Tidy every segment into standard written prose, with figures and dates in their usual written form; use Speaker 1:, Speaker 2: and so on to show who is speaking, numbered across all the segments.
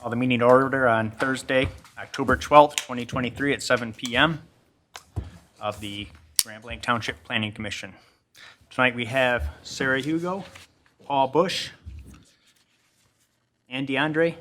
Speaker 1: Call the meeting to order on Thursday, October 12th, 2023 at 7 p.m. of the Grand Blanc Township Planning Commission. Tonight we have Sarah Hugo, Paul Bush, Andy Andre,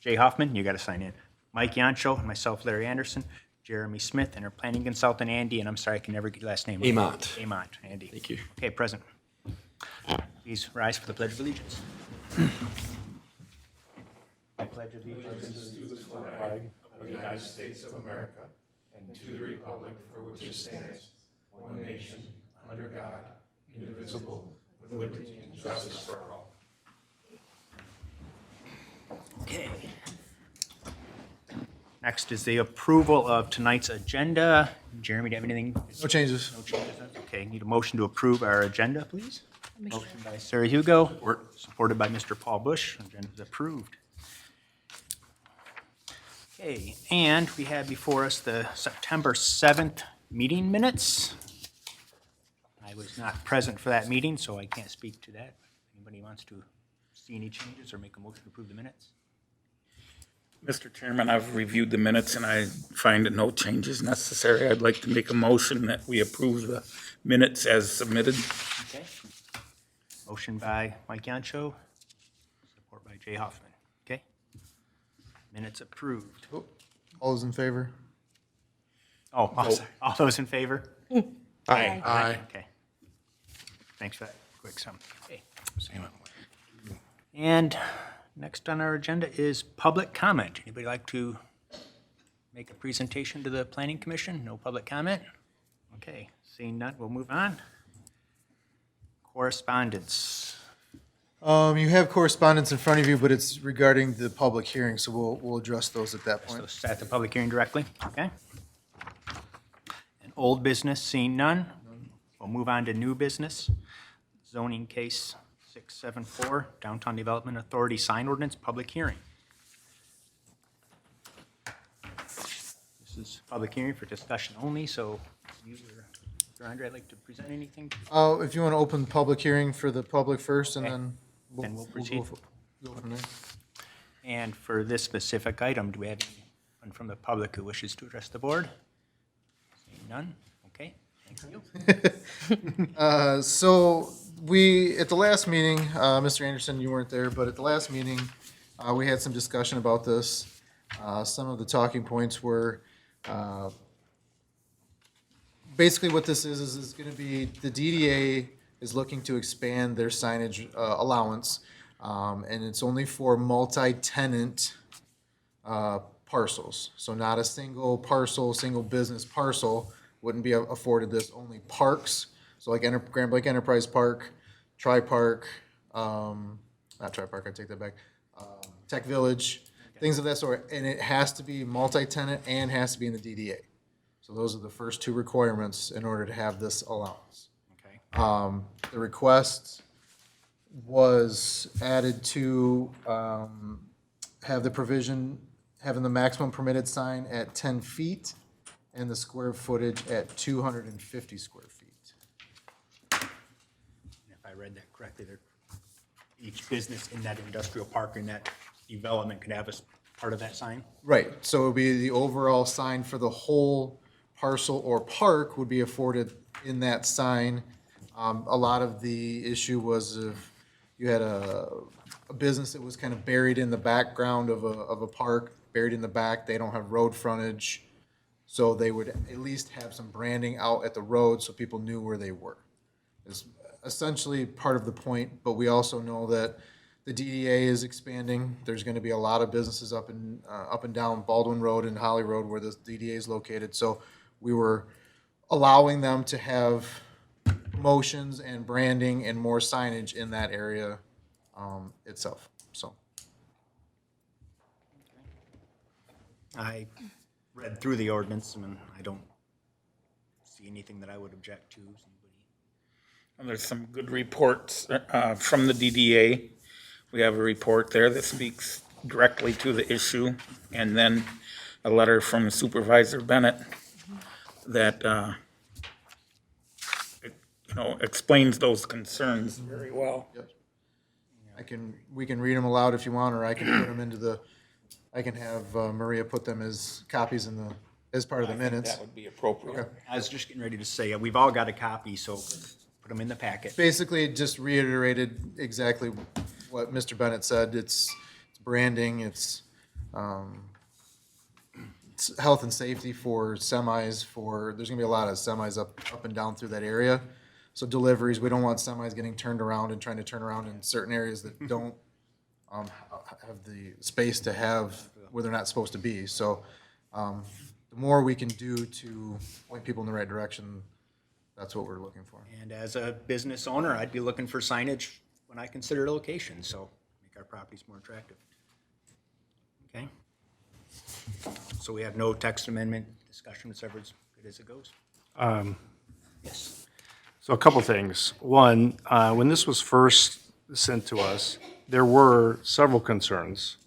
Speaker 1: Jay Hoffman, you got to sign in, Mike Yancho, and myself, Larry Anderson, Jeremy Smith, and our planning consultant, Andy, and I'm sorry, I can never get your last name.
Speaker 2: Amont.
Speaker 1: Amont, Andy.
Speaker 2: Thank you.
Speaker 1: Okay, present. Please rise for the Pledge of Allegiance. I pledge allegiance to the flag
Speaker 3: of the United States of America and to the republic for which it stands, one nation, under God, indivisible, with liberty and justice for all.
Speaker 1: Okay. Next is the approval of tonight's agenda. Jeremy, do you have anything?
Speaker 4: No changes.
Speaker 1: No changes? Okay, need a motion to approve our agenda, please. Motion by Sarah Hugo, supported by Mr. Paul Bush. Agenda is approved. Okay, and we have before us the September 7th meeting minutes. I was not present for that meeting, so I can't speak to that. Anybody wants to see any changes or make a motion to approve the minutes?
Speaker 5: Mr. Chairman, I've reviewed the minutes and I find no changes necessary. I'd like to make a motion that we approve the minutes as submitted.
Speaker 1: Okay. Motion by Mike Yancho, support by Jay Hoffman. Okay. Minutes approved.
Speaker 4: All those in favor?
Speaker 1: Oh, I'm sorry. All those in favor?
Speaker 2: Aye.
Speaker 4: Aye.
Speaker 1: Okay. Thanks for that quick sum. Okay. And next on our agenda is public comment. Anybody like to make a presentation to the Planning Commission? No public comment? Okay, seeing none, we'll move on. Correspondence.
Speaker 4: You have correspondence in front of you, but it's regarding the public hearing, so we'll address those at that
Speaker 1: So
Speaker 4: point.
Speaker 1: start the public hearing directly, okay? And old business, seeing none. We'll move on to new business. Zoning case 674, Downtown Development Authority sign ordinance, public hearing. This is public hearing for discussion only, so you or Mr. Andre, I'd like to present anything?
Speaker 4: If you want to open public hearing for the public first, and
Speaker 1: Okay.
Speaker 4: then
Speaker 1: Then we'll proceed.
Speaker 4: go from there.
Speaker 1: And for this specific item, do we have anyone from the public who wishes to address the board? Seeing none, okay, thank you.
Speaker 4: So at the last meeting, Mr. Anderson, you weren't there, but at the last meeting, we had some discussion about this. Some of the talking points were, basically what this is going to be, the DDA is looking to expand their signage allowance, and it's only for multi-tenant parcels. So not a single parcel, single business parcel wouldn't be afforded this, only parks. So like Grand Blanc Enterprise Park, Tri-Park, not Tri-Park, I take that back, Tech Village, things of that sort. And it has to be multi-tenant and has to be in the DDA. So those are the first two requirements in order to have this allowance.
Speaker 1: Okay.
Speaker 4: The request was added to have the provision, having the maximum permitted sign at 10 feet and the square footage at 250 square feet.
Speaker 1: If I read that correctly, each business in that industrial park, in that development could have a part of that sign?
Speaker 4: Right, so it would be the overall sign for the whole parcel or park would be afforded in that sign. A lot of the issue was if you had a business that was kind of buried in the background of a park, buried in the back, they don't have road frontage, so they would at least have some branding out at the road so people knew where they were. It's essentially part of the point, but we also know that the DDA is expanding. There's going to be a lot of businesses up and down Baldwin Road and Holly Road where the DDA is located. So we were allowing them to have promotions and branding and more signage in that area itself. So
Speaker 1: I read through the ordinance and I don't see anything that I would object to. Is anybody?
Speaker 5: And there's some good reports from the DDA. We have a report there that speaks directly to the issue, and then a letter from Supervisor Bennett that explains those concerns very well.
Speaker 4: Yep. we can read them aloud if you want, or I can put them I can have Maria put them as copies as part of the minutes.
Speaker 5: That would be appropriate.
Speaker 1: I was just getting ready to say, we've all got a copy, so put them in the packet.
Speaker 4: Basically, it just reiterated exactly what Mr. Bennett said. It's branding, it's health and safety for semis, there's gonna be a lot of semis up and down through that area. So deliveries, we don't want semis getting turned around and trying to turn around in certain areas that don't have the space to have where they're not supposed to be. So the more we can do to point people in the right direction, that's what we're looking for.
Speaker 1: And as a business owner, I'd be looking for signage when I consider location, so make our properties more attractive. Okay? So we have no text amendment discussion, it's ever as good as it goes. Yes.
Speaker 2: So a couple things. One, when this was first sent to us, there were several concerns.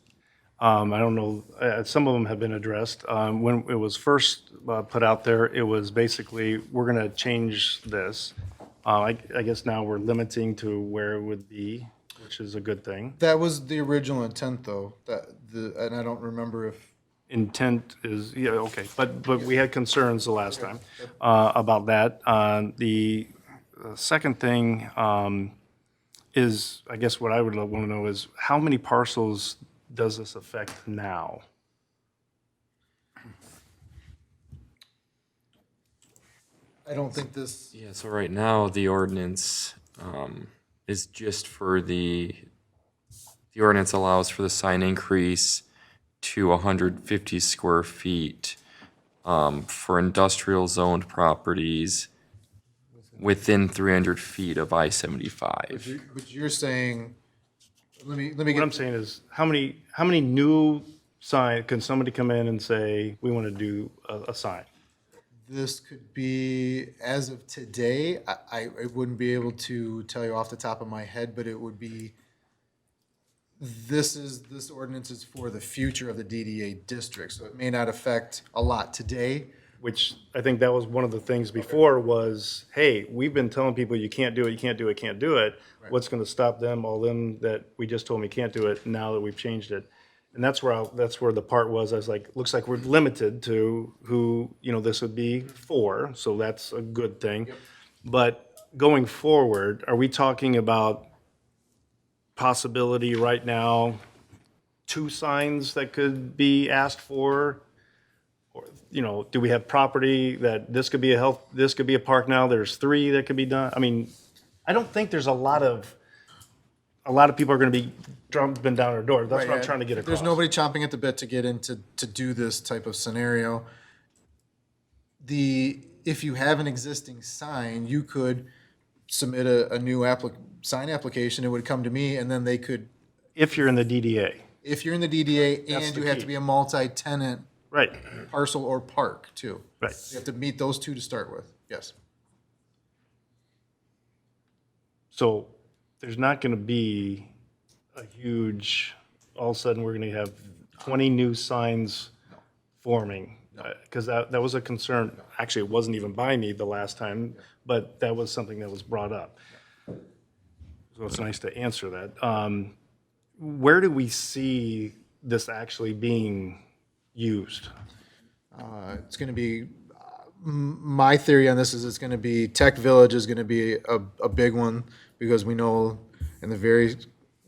Speaker 2: I don't know, some of them have been addressed. When it was first put out there, it was basically, we're going to change this. I guess now we're limiting to where it would be, which is a good thing.
Speaker 4: That was the original intent, though, and I don't remember if,
Speaker 2: Intent is, yeah, okay, but we had concerns the last time about that. The second thing is, I guess what I would want to know is, how many parcels does this affect now?
Speaker 4: I don't think this,
Speaker 6: Yeah, so right now, the ordinance is just for the ordinance allows for the sign increase to 150 square feet for industrial zoned properties within 300 feet of I-75.
Speaker 4: but you're saying, let me
Speaker 2: What
Speaker 4: get,
Speaker 2: I'm saying is, how many new sign, can somebody come in and say, we want to do a sign?
Speaker 4: this could be, as of today, I wouldn't be able to tell you off the top of my head, but it would be, this ordinance is for the future of the DDA district, so it may not affect a lot today.
Speaker 2: Which I think that was one of the things before was, hey, we've been telling people you can't do it, you can't do it, can't do it. What's going to stop them, all them that we just told them you can't do it, now that we've changed it? And that's where the part was, I was like, looks like we're limited to who, this would be for, so that's a good thing. But going forward, are we talking about possibility right now, 2 signs that could be asked for? Or, do we have property that this could be this could be a park now, there's 3 that could be done? I mean, I don't think there's a lot of people are gonna be jumping down our door. That's what I'm trying to get across.
Speaker 4: There's nobody chomping at the bit to get into, to do this type of scenario. If you have an existing sign, you could submit a new sign application, it would come to me, and then they could,
Speaker 2: If you're in the DDA,
Speaker 4: if you're in the DDA
Speaker 2: That's
Speaker 4: and
Speaker 2: the
Speaker 4: you have
Speaker 2: key.
Speaker 4: to be a multi-tenant
Speaker 2: right,
Speaker 4: parcel or park too.
Speaker 2: right.
Speaker 4: You have to meet those 2 to start with, yes.
Speaker 2: So there's not gonna be a huge, all of a sudden, we're gonna have 20 new signs forming. Because that was a concern, actually, it wasn't even by me the last time, but that was something that was brought up. So it's nice to answer that. Where do we see this actually being used?
Speaker 4: It's going to be, my theory on this is it's going to be, Tech Village is going to be a big one, because we know in the very,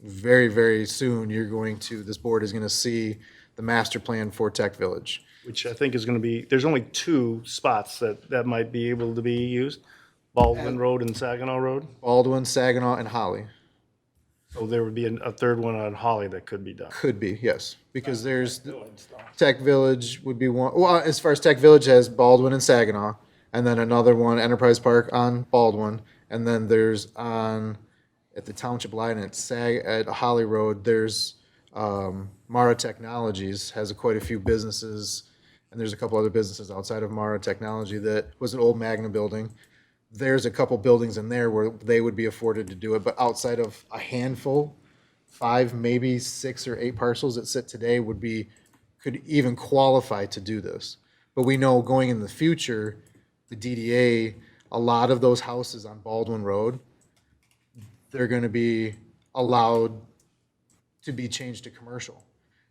Speaker 4: very, very soon, this board is going to see the master plan for Tech Village.
Speaker 2: Which I think is gonna be, there's only 2 spots that might be able to be used, Baldwin Road and Saginaw Road.
Speaker 4: Baldwin, Saginaw, and Holly.
Speaker 2: So there would be a third one on Holly that could be done.
Speaker 4: Could be, yes, because there's, Tech Village would be one, well, as far as Tech Village has Baldwin and Saginaw, and then another one, Enterprise Park on Baldwin, and then there's at the Township Line at Holly Road, there's, Mara Technologies has quite a few businesses, and there's a couple other businesses outside of Mara Technology that was an old Magna building. There's a couple buildings in there where they would be afforded to do it, but outside of a handful, 5, maybe 6 or 8 parcels that sit today could even qualify to do this. But we know going in the future, the DDA, a lot of those houses on Baldwin Road, they're gonna be allowed to be changed to commercial.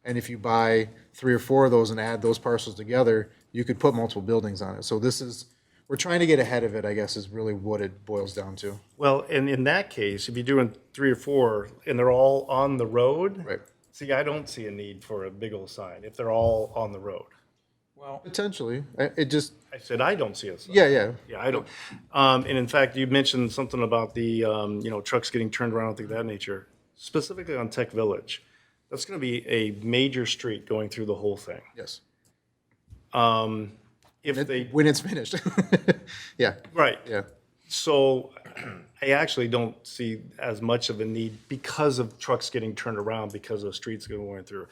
Speaker 4: And if you buy 3 or 4 of those and add those parcels together, you could put multiple buildings on it. So we're trying to get ahead of it, I guess, is really what it boils down to.
Speaker 2: Well, and in that case, if you're doing 3 or 4 and they're all on the road.
Speaker 4: Right.
Speaker 2: See, I don't see a need for a big old sign if they're all on the road.
Speaker 5: Well,
Speaker 4: Potentially. It just,
Speaker 2: I said, I don't see a sign.
Speaker 4: yeah.
Speaker 2: Yeah, I don't. And in fact, you mentioned something about the, trucks getting turned around, things of that nature. Specifically on Tech Village, that's going to be a major street going through the whole thing.
Speaker 4: Yes.
Speaker 2: If they,
Speaker 4: When it's finished. Yeah,
Speaker 2: right.
Speaker 4: yeah.
Speaker 2: So I actually don't see as much of a need because of trucks getting turned around because of streets going through.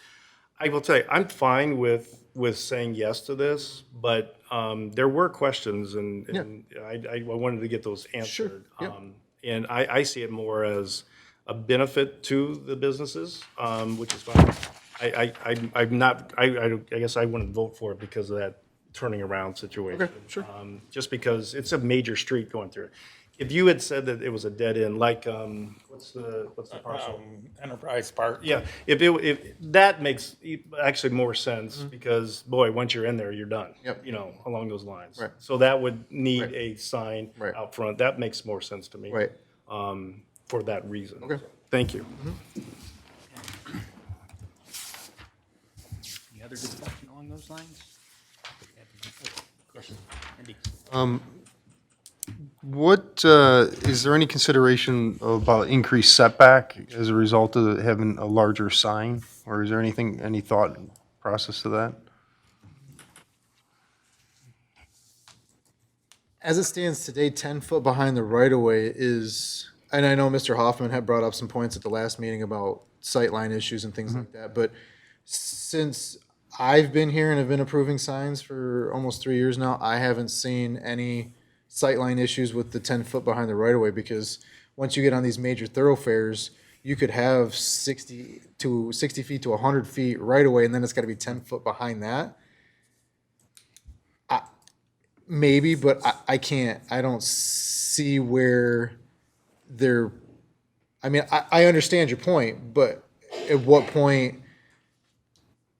Speaker 2: I will tell you, I'm fine with saying yes to this, but there were questions and I wanted to get those answered.
Speaker 4: Yep.
Speaker 2: And I see it more as a benefit to the businesses, which is fine. I'm not, I guess I wouldn't vote for it because of that turning around situation.
Speaker 4: Okay, sure.
Speaker 2: Just because it's a major street going through it. If you had said that it was a dead end, like, what's the parcel?
Speaker 5: Enterprise Park.
Speaker 2: Yeah, if that makes actually more sense because, boy, once you're in there, you're done.
Speaker 4: Yep.
Speaker 2: Along those lines.
Speaker 4: Right.
Speaker 2: So that would need
Speaker 4: Right.
Speaker 2: a sign
Speaker 4: Right.
Speaker 2: out front. That makes more sense to me.
Speaker 4: Right.
Speaker 2: For that reason.
Speaker 4: Okay.
Speaker 2: Thank you.
Speaker 1: Any other discussion along those lines? Question. Andy?
Speaker 7: What, is there any consideration about increased setback as a result of having a larger sign? Or is there any thought process to that?
Speaker 4: As it stands today, 10 foot behind the right of way is, and I know Mr. Hoffman had brought up some points at the last meeting about sightline issues and things like that, but since I've been here and have been approving signs for almost 3 years now, I haven't seen any sightline issues with the 10 foot behind the right of way, because once you get on these major thoroughfares, you could have 60 feet to 100 feet right away, and then it's got to be 10 foot behind that. Maybe, but I can't, I don't see where they're, I mean, I understand your point, but at what point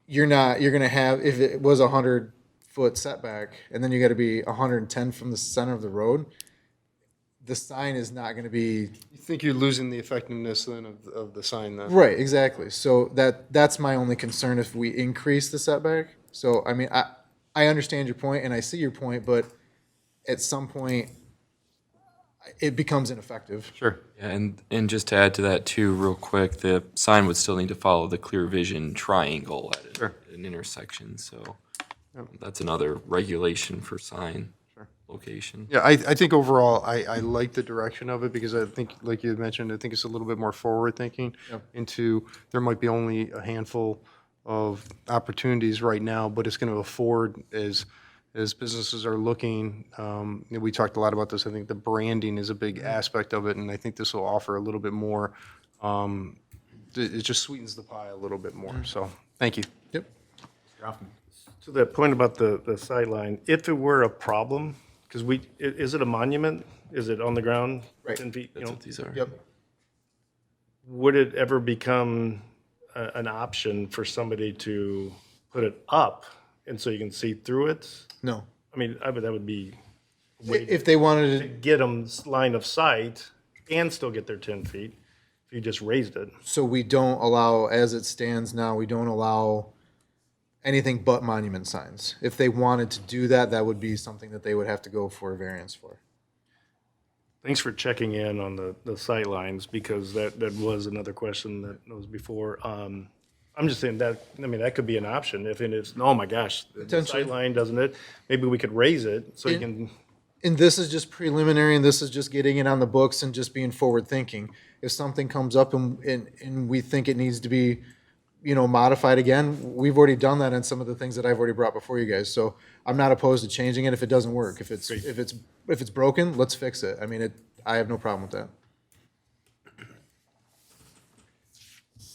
Speaker 4: you're gonna have, if it was 100-foot setback, and then you gotta be 110 from the center of the road, the sign is not gonna be,
Speaker 7: You think you're losing the effectiveness then of the sign then?
Speaker 4: right, exactly. So that's my only concern if we increase the setback. So, I mean, I understand your point and I see your point, but at some point, it becomes ineffective.
Speaker 7: Sure.
Speaker 6: Yeah, and just to add to that too, real quick, the sign would still need to follow the clear vision triangle at an intersection, so that's another regulation for sign location.
Speaker 7: Yeah, I think overall, I like the direction of it because I think, like you had mentioned, I think it's a little bit more forward-thinking into, there might be only a handful of opportunities right now, but it's going to afford as businesses are looking, we talked a lot about this, I think the branding is a big aspect of it, and I think this will offer a little bit more, it just sweetens the pie a little bit more, so, thank you.
Speaker 4: Yep.
Speaker 2: To that point about the sightline, if it were a problem, because is it a monument? Is it on the ground?
Speaker 4: Right.
Speaker 2: 10 feet,
Speaker 6: That's what these are.
Speaker 4: Yep.
Speaker 2: would it ever become an option for somebody to put it up and so you can see through it?
Speaker 4: No.
Speaker 2: I mean, that would be
Speaker 4: If they wanted to,
Speaker 2: get them line of sight and still get their 10 feet if you just raised it.
Speaker 4: so we don't allow, as it stands now, we don't allow anything but monument signs. If they wanted to do that, that would be something that they would have to go for a variance for.
Speaker 2: Thanks for checking in on the sight lines because that was another question that was before. I'm just saying that, I mean, that could be an option if it's, oh my gosh, the
Speaker 4: Potentially.
Speaker 2: sight line, doesn't it? Maybe we could raise it so you can,
Speaker 4: And this is just preliminary, and this is just getting it on the books and just being forward thinking. If something comes up and we think it needs to be, modified again, we've already done that in some of the things that I've already brought before you guys. So I'm not opposed to changing it if it doesn't work. If it's broken, let's fix it. I mean, I have no problem with that.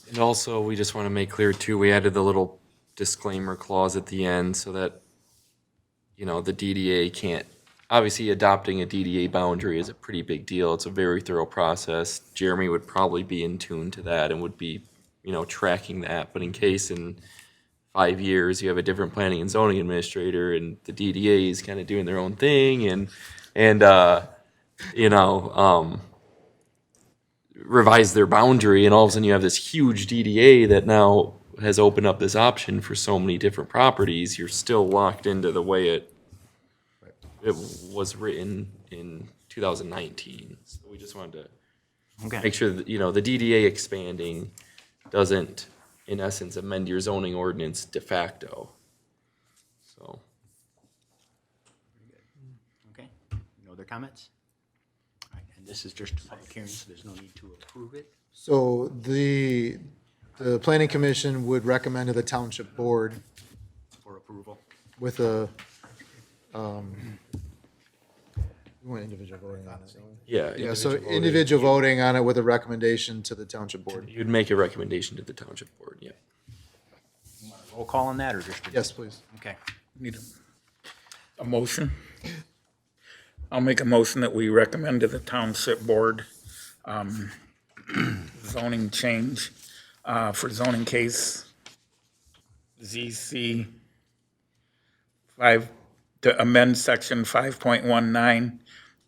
Speaker 6: And also, we just want to make clear too, we added the little disclaimer clause at the end so that, the DDA can't, obviously adopting a DDA boundary is a pretty big deal. It's a very thorough process. Jeremy would probably be in tune to that and would be tracking that. But in case in 5 years you have a different planning and zoning administrator and the DDA is kind of doing their own thing and revise their boundary, and all of a sudden you have this huge DDA that now has opened up this option for so many different properties, you're still locked into the way it was written in 2019. So we just wanted to
Speaker 1: Okay.
Speaker 6: make sure that, the DDA expanding doesn't, in essence, amend your zoning ordinance de facto. So,
Speaker 1: Okay. No other comments? All right, and this is just a public hearing, so there's no need to approve it.
Speaker 4: So the planning commission would recommend to the township board
Speaker 1: For approval.
Speaker 4: with a, we want individual voting on it. don't we?
Speaker 6: yeah.
Speaker 4: Yeah, so individual voting on it with a recommendation to the township board.
Speaker 6: You'd make a recommendation to the township board, yeah.
Speaker 1: Roll call on that, or just?
Speaker 4: Yes, please.
Speaker 1: Okay.
Speaker 5: Need a motion? I'll make a motion that we recommend to the township board zoning change for zoning case ZC 5, to amend section 5.19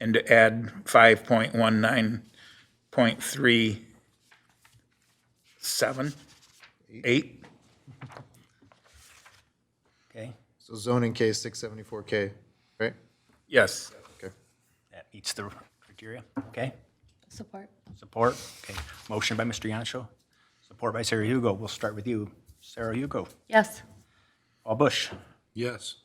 Speaker 5: and to add 5.19.37, 8.
Speaker 1: Okay,
Speaker 4: So zoning case 674K, right?
Speaker 5: Yes.
Speaker 1: that meets the criteria. Okay,
Speaker 8: Support.
Speaker 1: support. Okay, motion by Mr. Yancho, support by Sarah Hugo. We'll start with you. Sarah Hugo.
Speaker 8: Yes.
Speaker 1: Paul Bush.
Speaker 3: Yes.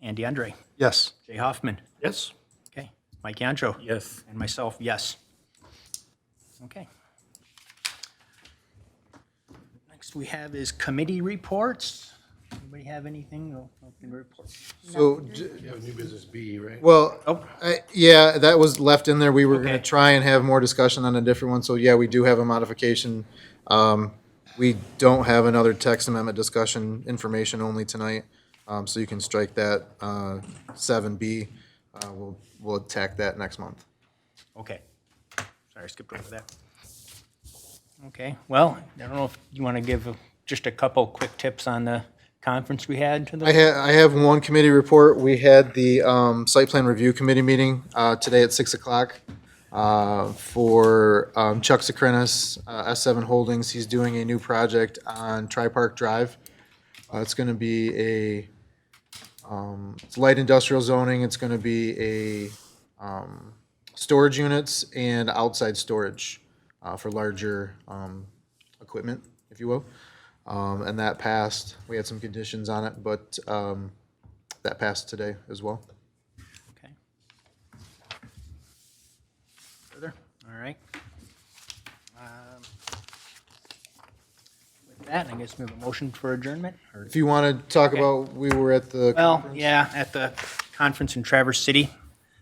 Speaker 1: Andy Andre.
Speaker 2: Yes.
Speaker 1: Jay Hoffman.
Speaker 2: Yes.
Speaker 1: Okay, Mike Yancho.
Speaker 5: Yes.
Speaker 1: And myself, yes. Okay. Next we have is committee reports. Anybody have anything? No reports.
Speaker 4: So,
Speaker 3: You have new business B, right?
Speaker 4: well,
Speaker 1: Oh.
Speaker 4: yeah, that was left in there. We were gonna
Speaker 1: Okay.
Speaker 4: try and have more discussion on a different one, so yeah, we do have a modification. We don't have another text amendment discussion, information only tonight, so you can strike that, 7B. We'll attack that next month.
Speaker 1: Okay. Sorry, I skipped over that. Okay, well, I don't know if you want to give just a couple quick tips on the conference we had to the.
Speaker 4: I have one committee report. We had the site plan review committee meeting today at 6 o'clock for Chuck Sakrenis, S7 Holdings. He's doing a new project on Tri-Park Drive. It's going to be it's light industrial zoning. It's going to be storage units and outside storage for larger equipment, if you will. And that passed. We had some conditions on it, but that passed today as well.
Speaker 1: Okay. Further, all right. With that, I guess we have a motion for adjournment, or?
Speaker 4: If you want to talk about, we were at the.
Speaker 1: Well, yeah, at the conference in Traverse City,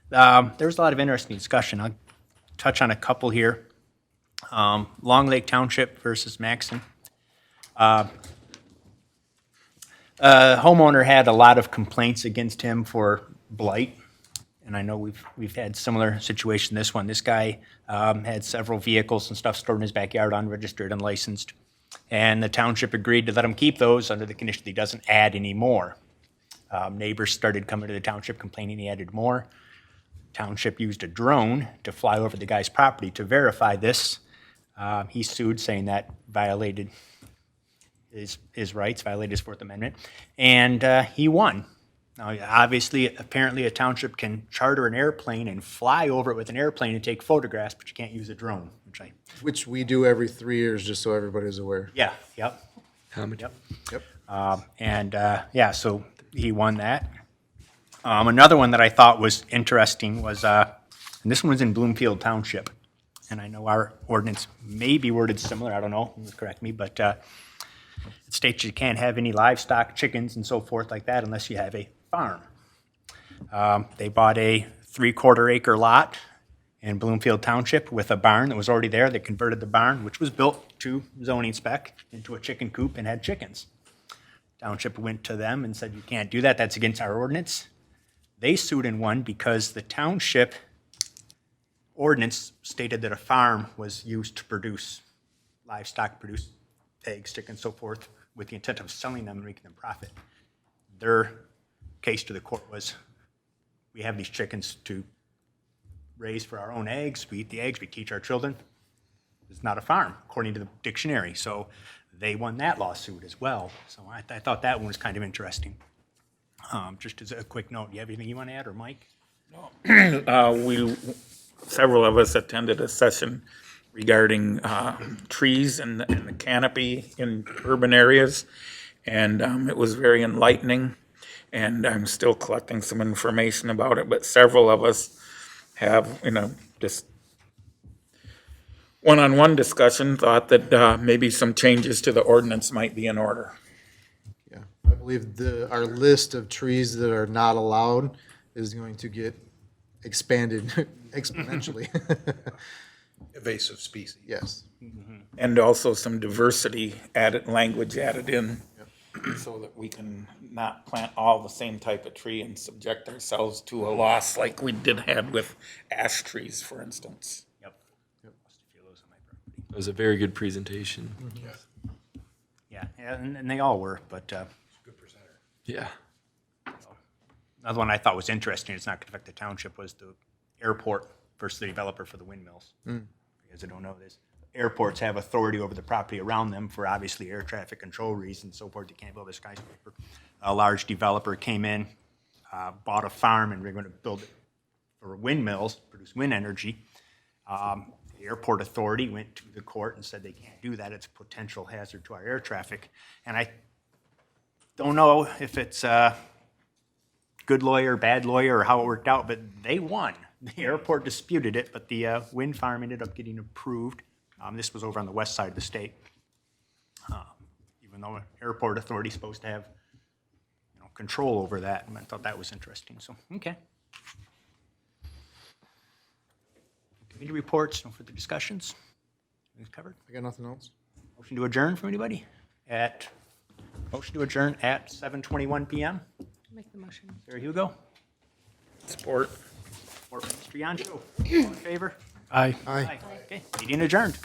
Speaker 1: there was a lot of interesting discussion. I'll touch on a couple here. Long Lake Township versus Maxon. Homeowner had a lot of complaints against him for blight, and I know we've had similar situation. This one, this guy had several vehicles and stuff stored in his backyard, unregistered, unlicensed, and the township agreed to let him keep those under the condition that he doesn't add any more. Neighbors started coming to the township complaining he added more. Township used a drone to fly over the guy's property to verify this. He sued, saying that violated his rights, violated his Fourth Amendment, and he won. Now, obviously, apparently, a township can charter an airplane and fly over it with an airplane and take photographs, but you can't use a drone,
Speaker 4: Which we do every 3 years, just so everybody's aware.
Speaker 1: yeah, yep.
Speaker 6: Comment?
Speaker 1: Yep.
Speaker 4: Yep.
Speaker 1: Yeah, so he won that. Another one that I thought was interesting was, and this one was in Bloomfield Township, and I know our ordinance may be worded similar, I don't know, correct me, but it states you can't have any livestock, chickens and so forth like that unless you have a farm. They bought a 3/4 acre lot in Bloomfield Township with a barn that was already there. They converted the barn, which was built to zoning spec, into a chicken coop and had chickens. Township went to them and said, you can't do that, that's against our ordinance. They sued and won because the township ordinance stated that a farm was used to produce livestock, produce eggs, chickens, so forth, with the intent of selling them and making them profit. Their case to the court was, we have these chickens to raise for our own eggs, we eat the eggs, we teach our children. It's not a farm, according to the dictionary, so they won that lawsuit as well. So I thought that one was kind of interesting. Just as a quick note, you have anything you want to add, or Mike?
Speaker 5: Several of us attended a session regarding trees and the canopy in urban areas, and it was very enlightening, and I'm still collecting some information about it, but several of us have, just one-on-one discussion, thought that maybe some changes to the ordinance might be in order.
Speaker 4: Yeah, I believe our list of trees that are not allowed is going to get expanded exponentially.
Speaker 3: Invasive species.
Speaker 4: Yes.
Speaker 5: And also some diversity language added in, so that we can not plant all the same type of tree and subject ourselves to a loss like we had with ash trees, for instance.
Speaker 1: Yep. Lost a few of those on my property.
Speaker 6: It was a very good presentation.
Speaker 1: Yeah, and they all were, but
Speaker 3: Good presenter.
Speaker 6: Yeah.
Speaker 1: another one I thought was interesting, it's not going to affect the township, was the airport versus the developer for the windmills. You guys that don't know this, airports have authority over the property around them for obviously air traffic control reasons and so forth. You can't build a skyscraper. A large developer came in, bought a farm, and we're going to build it for windmills, produce wind energy. The airport authority went to the court and said they can't do that. It's a potential hazard to our air traffic. And I don't know if it's good lawyer, bad lawyer, or how it worked out, but they won. The airport disputed it, but the wind farm ended up getting approved. This was over on the west side of the state. Even though an airport authority is supposed to have control over that, and I thought that was interesting. So, okay. Committee reports, no further discussions. Things covered.
Speaker 4: I got nothing else.
Speaker 1: Motion to adjourn from anybody? Motion to adjourn at 7:21 PM.
Speaker 8: Make the motion.
Speaker 1: Sarah Hugo,
Speaker 5: Support.
Speaker 1: or Mr. Yancho. All in favor?
Speaker 2: Aye.
Speaker 1: Aye. Okay, meeting adjourned.